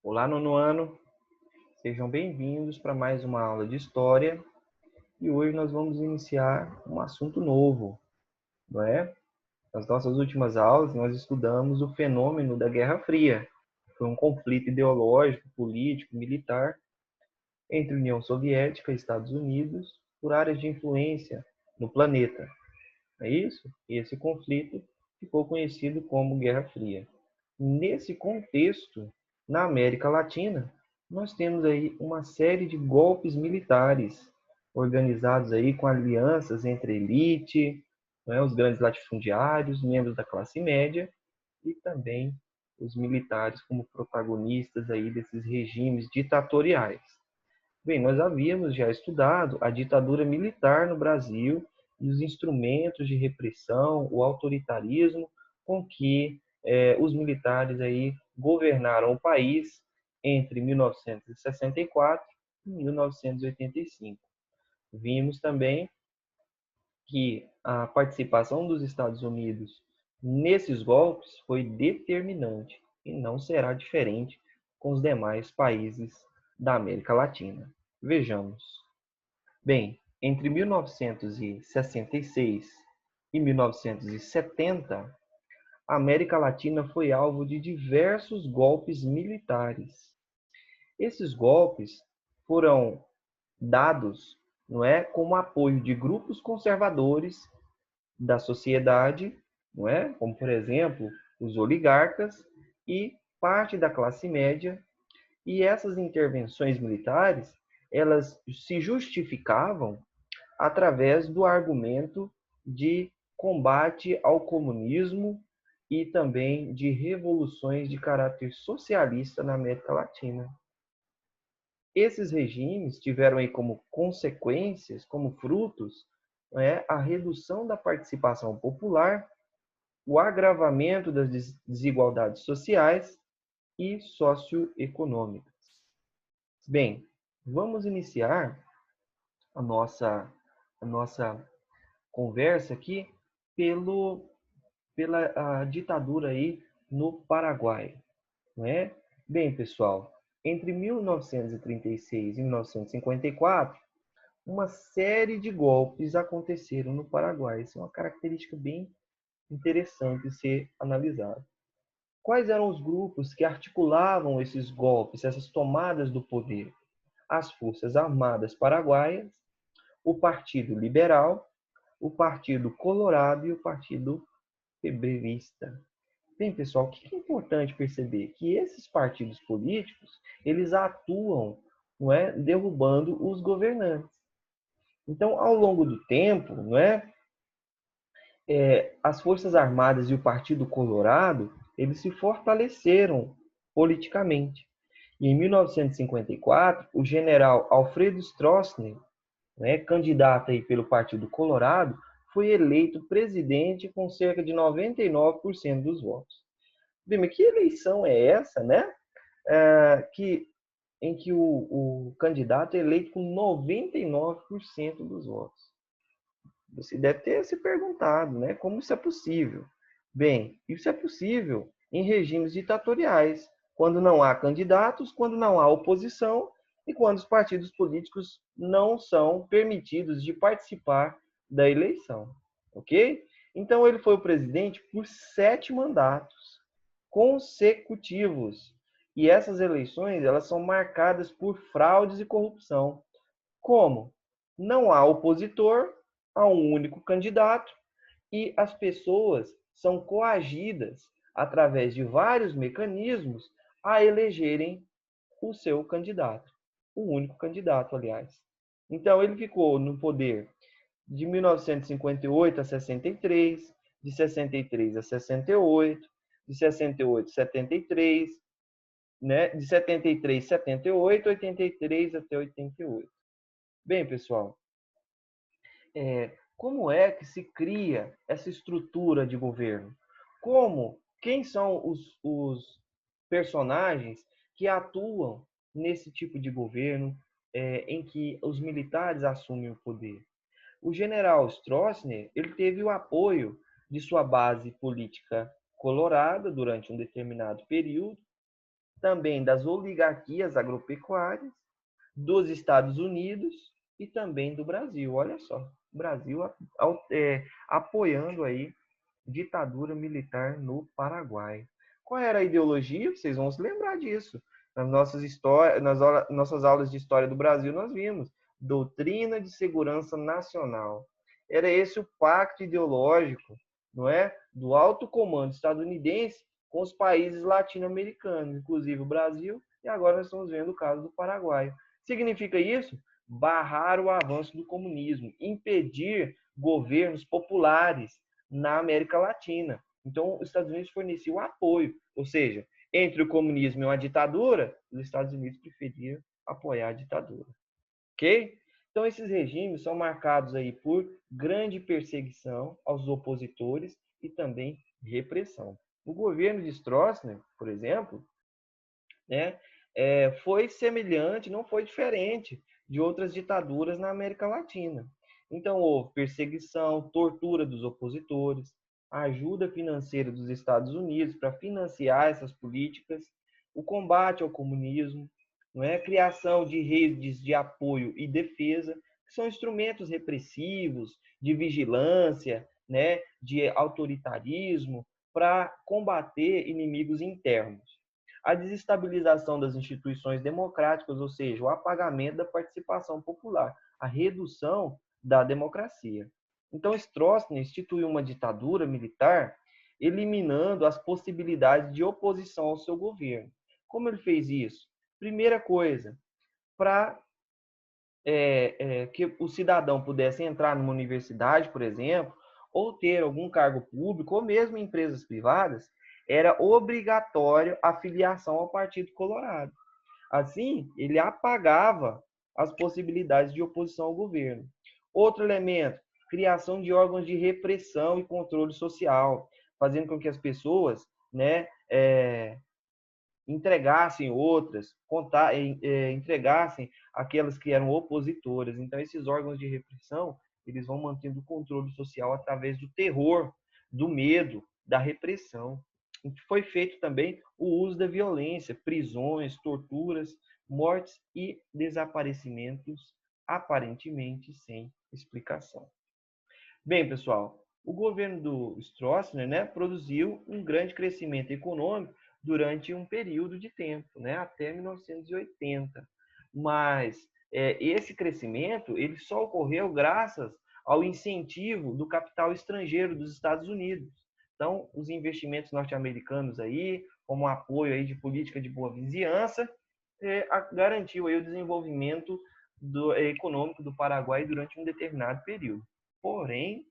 Olá, nono ano, sejam bem-vindos para mais uma aula de História e hoje nós vamos iniciar um assunto novo, não é? Nas nossas últimas aulas, nós estudamos o fenômeno da Guerra Fria. Foi um conflito ideológico, político, militar entre União Soviética e Estados Unidos por áreas de influência no planeta. É isso? E esse conflito ficou conhecido como Guerra Fria. Nesse contexto, na América Latina, nós temos aí uma série de golpes militares organizados aí com alianças entre elite, né, os grandes latifundiários, membros da classe média e também os militares como protagonistas aí desses regimes ditatoriais. Bem, nós havíamos já estudado a ditadura militar no Brasil e os instrumentos de repressão, o autoritarismo com que os militares aí governaram o país entre 1964 e 1985. Vimos também que a participação dos Estados Unidos nesses golpes foi determinante e não será diferente com os demais países da América Latina. Vejamos. Bem, entre 1966 e 1970, a América Latina foi alvo de diversos golpes militares. Esses golpes foram dados, não é, como apoio de grupos conservadores da sociedade, não é? Como por exemplo, os oligarcas e parte da classe média, e essas intervenções militares, elas se justificavam através do argumento de combate ao comunismo e também de revoluções de caráter socialista na América Latina. Esses regimes tiveram aí como consequências, como frutos, né, a redução da participação popular, o agravamento das desigualdades sociais e socioeconômicas. Bem, vamos iniciar a nossa conversa aqui pela ditadura aí no Paraguai, não é? Bem, pessoal, entre 1936 e 1954, uma série de golpes aconteceram no Paraguai. Isso é uma característica bem interessante de ser analisada. Quais eram os grupos que articulavam esses golpes, essas tomadas do poder? As Forças Armadas Paraguaias, o Partido Liberal, o Partido Colorado e o Partido Febrerista. Bem, pessoal, o que é importante perceber? Que esses partidos políticos, eles atuam, não é, derrubando os governantes. Então, ao longo do tempo, não é, as Forças Armadas e o Partido Colorado, eles se fortaleceram politicamente. E em 1954, o general Alfredo Stroessner, né, candidato aí pelo Partido Colorado, foi eleito presidente com cerca de 99% dos votos. Bem, mas que eleição é essa, né? Em que o candidato é eleito com 99% dos votos. Você deve ter se perguntado, né? Como isso é possível? Bem, isso é possível em regimes ditatoriais, quando não há candidatos, quando não há oposição e quando os partidos políticos não são permitidos de participar da eleição, ok? Então ele foi o presidente por 7 mandatos consecutivos. E essas eleições, elas são marcadas por fraudes e corrupção. Como? Não há opositor a um único candidato e as pessoas são coagidas através de vários mecanismos a elegerem o seu candidato, o único candidato, aliás. Então ele ficou no poder de 1958 a 63, de 63 a 68, de 68 a 73, né? De 73 a 78, 83 até 88. Bem, pessoal, como é que se cria essa estrutura de governo? Quem são os personagens que atuam nesse tipo de governo em que os militares assumem o poder? O general Stroessner, ele teve o apoio de sua base política colorada durante um determinado período, também das oligarquias agropecuárias, dos Estados Unidos e também do Brasil. Olha só, o Brasil apoiando aí ditadura militar no Paraguai. Qual era a ideologia? Vocês vão se lembrar disso. Nas nossas aulas de história do Brasil, nós vimos doutrina de segurança nacional. Era esse o pacto ideológico, não é, do alto comando estadunidense com os países latino-americanos, inclusive o Brasil, e agora nós estamos vendo o caso do Paraguai. Significa isso? Barrar o avanço do comunismo, impedir governos populares na América Latina. Então, os Estados Unidos forneciam apoio, ou seja, entre o comunismo e uma ditadura, os Estados Unidos preferiam apoiar a ditadura. Ok? Então, esses regimes são marcados aí por grande perseguição aos opositores e também repressão. O governo de Stroessner, por exemplo, né, foi semelhante, não foi diferente de outras ditaduras na América Latina. Então, houve perseguição, tortura dos opositores, ajuda financeira dos Estados Unidos para financiar essas políticas, o combate ao comunismo, não é? A criação de redes de apoio e defesa, que são instrumentos repressivos, de vigilância, né, de autoritarismo, para combater inimigos internos. A desestabilização das instituições democráticas, ou seja, o apagamento da participação popular, a redução da democracia. Então, Stroessner instituiu uma ditadura militar, eliminando as possibilidades de oposição ao seu governo. Como ele fez isso? Primeira coisa, para que o cidadão pudesse entrar numa universidade, por exemplo, ou ter algum cargo público, ou mesmo em empresas privadas, era obrigatório a filiação ao Partido Colorado. Assim, ele apagava as possibilidades de oposição ao governo. Outro elemento, criação de órgãos de repressão e controle social, fazendo com que as pessoas, né, entregassem outras, entregassem aquelas que eram opositoras. Então, esses órgãos de repressão, eles vão mantendo o controle social através do terror, do medo, da repressão. Foi feito também o uso da violência, prisões, torturas, mortes e desaparecimentos aparentemente sem explicação. Bem, pessoal, o governo do Stroessner, né, produziu um grande crescimento econômico durante um período de tempo, né, até 1980. Mas esse crescimento ele só ocorreu graças ao incentivo do capital estrangeiro dos Estados Unidos. Então, os investimentos norte-americanos aí, como apoio aí de política de boa vizinhança, garantiu aí o desenvolvimento econômico do Paraguai durante um determinado período. Porém,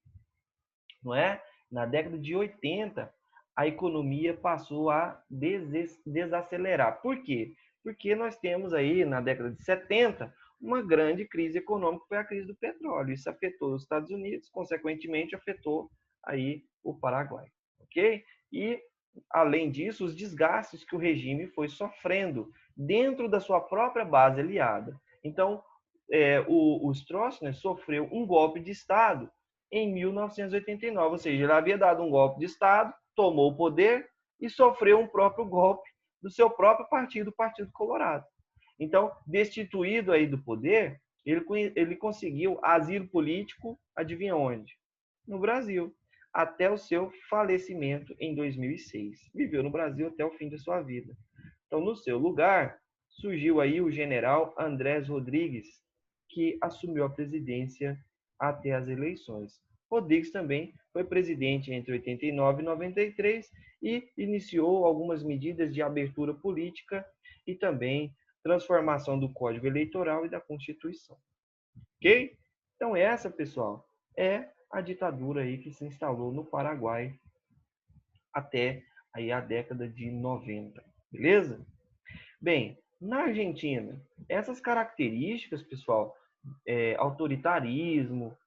não é? Na década de 80, a economia passou a desacelerar. Por quê? Porque nós temos aí, na década de 70, uma grande crise econômica, foi a crise do petróleo. Isso afetou os Estados Unidos, consequentemente afetou aí o Paraguai, ok? E, além disso, os desgastes que o regime foi sofrendo dentro da sua própria base aliada. Então, o Stroessner sofreu um golpe de Estado em 1989, ou seja, ele havia dado um golpe de Estado, tomou o poder e sofreu um próprio golpe do seu próprio partido, o Partido Colorado. Então, destituído aí do poder, ele conseguiu asilo político, adivinha onde? No Brasil, até o seu falecimento em 2006. Viveu no Brasil até o fim da sua vida. Então, no seu lugar, surgiu aí o general Andrés Rodrigues, que assumiu a presidência até as eleições. Rodrigues também foi presidente entre 89 e 93 e iniciou algumas medidas de abertura política e também transformação do Código Eleitoral e da Constituição. Ok? Então essa, pessoal, é a ditadura aí que se instalou no Paraguai até aí a década de 90. Beleza? Bem, na Argentina, essas características, pessoal, autoritarismo,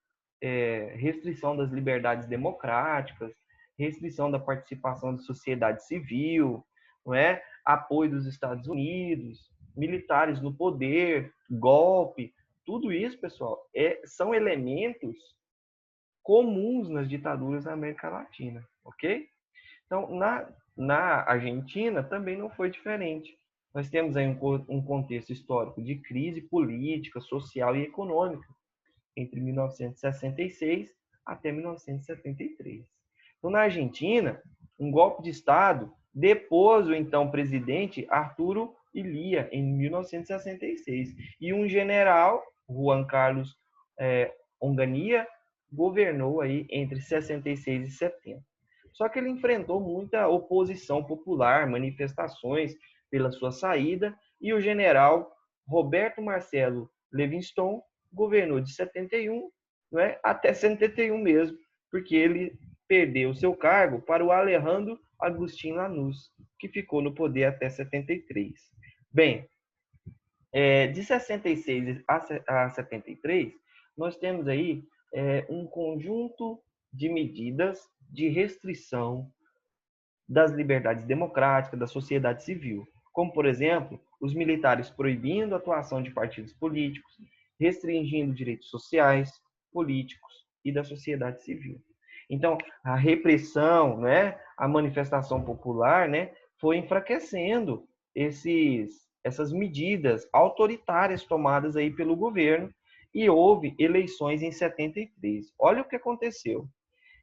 restrição das liberdades democráticas, restrição da participação da sociedade civil, não é? Apoio dos Estados Unidos, militares no poder, golpe, tudo isso, pessoal, são elementos comuns nas ditaduras da América Latina, ok? Então, na Argentina também não foi diferente. Nós temos aí um contexto histórico de crise política, social e econômica entre 1966 até 1973. Então, na Argentina, um golpe de Estado depôs o então presidente Arturo Illia em 1966 e um general, Juan Carlos Onganía, governou aí entre 66 e 70. Só que ele enfrentou muita oposição popular, manifestações pela sua saída, e o general Roberto Marcelo Levingston governou de 71, né, até 71 mesmo, porque ele perdeu seu cargo para o Alejandro Agustín Lanús, que ficou no poder até 73. Bem, de 66 a 73, nós temos aí um conjunto de medidas de restrição das liberdades democráticas, da sociedade civil, como, por exemplo, os militares proibindo a atuação de partidos políticos, restringindo direitos sociais, políticos e da sociedade civil. Então, a repressão, né, a manifestação popular, né, foi enfraquecendo essas medidas autoritárias tomadas aí pelo governo, e houve eleições em 73. Olha o que aconteceu.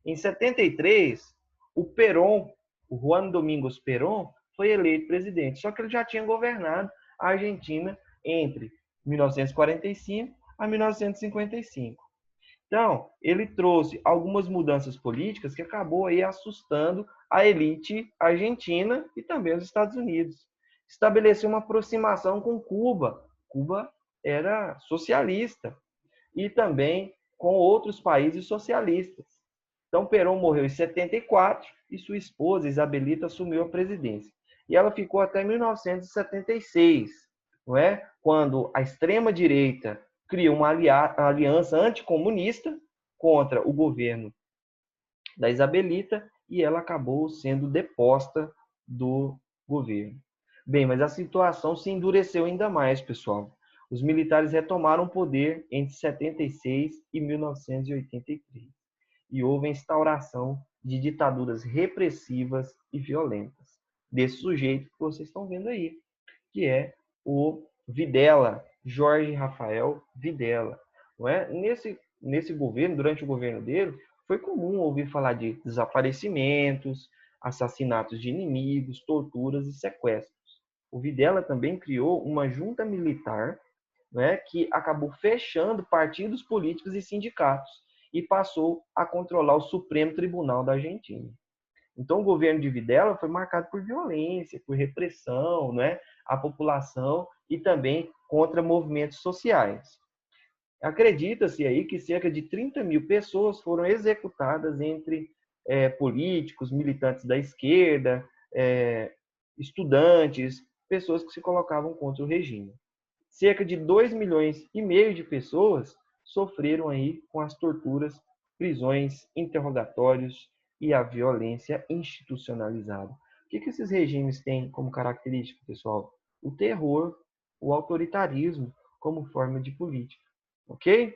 Em 73, o Perón, o Juan Domingos Perón, foi eleito presidente. Só que ele já tinha governado a Argentina entre 1945 a 1955. Então, ele trouxe algumas mudanças políticas que acabou aí assustando a elite argentina e também os Estados Unidos. Estabeleceu uma aproximação com Cuba. Cuba era socialista e também com outros países socialistas. Então, Perón morreu em 74 e sua esposa, Isabelita, assumiu a presidência. E ela ficou até 1976, não é? Quando a extrema-direita criou uma aliança anticomunista contra o governo da Isabelita e ela acabou sendo deposta do governo. Bem, mas a situação se endureceu ainda mais, pessoal. Os militares retomaram o poder entre 76 e 1983 e houve a instauração de ditaduras repressivas e violentas desse sujeito que vocês estão vendo aí, que é o Videla, Jorge Rafael Videla. Não é? Nesse governo, durante o governo dele, foi comum ouvir falar de desaparecimentos, assassinatos de inimigos, torturas e sequestros. O Videla também criou uma junta militar, né, que acabou fechando partidos políticos e sindicatos e passou a controlar o Supremo Tribunal da Argentina. Então, o governo de Videla foi marcado por violência, por repressão, né, à população e também contra movimentos sociais. Acredita-se aí que cerca de 30 mil pessoas foram executadas entre políticos, militantes da esquerda, estudantes, pessoas que se colocavam contra o regime. Cerca de 2,5 milhões de pessoas sofreram aí com as torturas, prisões, interrogatórios e a violência institucionalizada. O que esses regimes têm como característica, pessoal? O terror, o autoritarismo como forma de política. Ok?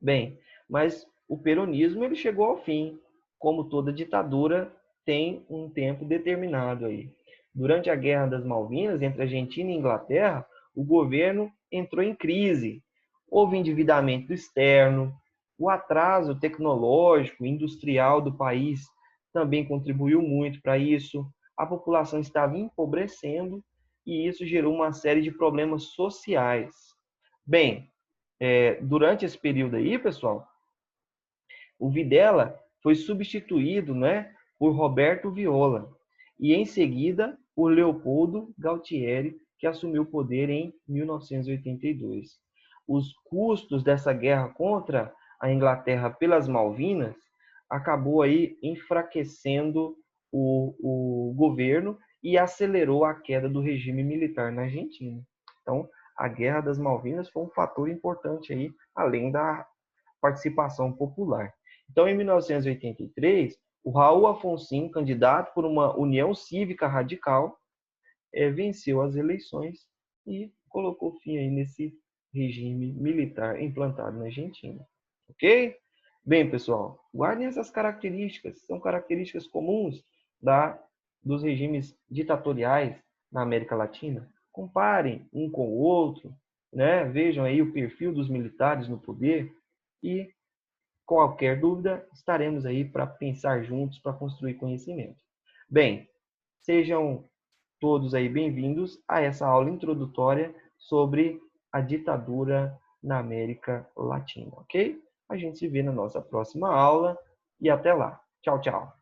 Bem, mas o peronismo ele chegou ao fim. Como toda ditadura, tem um tempo determinado aí. Durante a Guerra das Malvinas, entre Argentina e Inglaterra, o governo entrou em crise. Houve endividamento externo, o atraso tecnológico, industrial do país também contribuiu muito para isso. A população estava empobrecendo e isso gerou uma série de problemas sociais. Bem, durante esse período aí, pessoal, o Videla foi substituído, né, por Roberto Viola e em seguida por Leopoldo Galtieri, que assumiu o poder em 1982. Os custos dessa guerra contra a Inglaterra pelas Malvinas acabou aí enfraquecendo o governo e acelerou a queda do regime militar na Argentina. Então, a Guerra das Malvinas foi um fator importante aí, além da participação popular. Então, em 1983, o Raul Afonso, candidato por uma União Cívica Radical, venceu as eleições e colocou fim aí nesse regime militar implantado na Argentina. Ok? Bem, pessoal, guardem essas características, são características comuns dos regimes ditatoriais, na América Latina? Comparem um com o outro, né? Vejam aí o perfil dos militares no poder e qualquer dúvida, estaremos aí para pensar juntos, para construir conhecimento. Bem, sejam todos aí bem-vindos a essa aula introdutória sobre a ditadura na América Latina, ok? A gente se vê na nossa próxima aula e até lá. Tchau, tchau.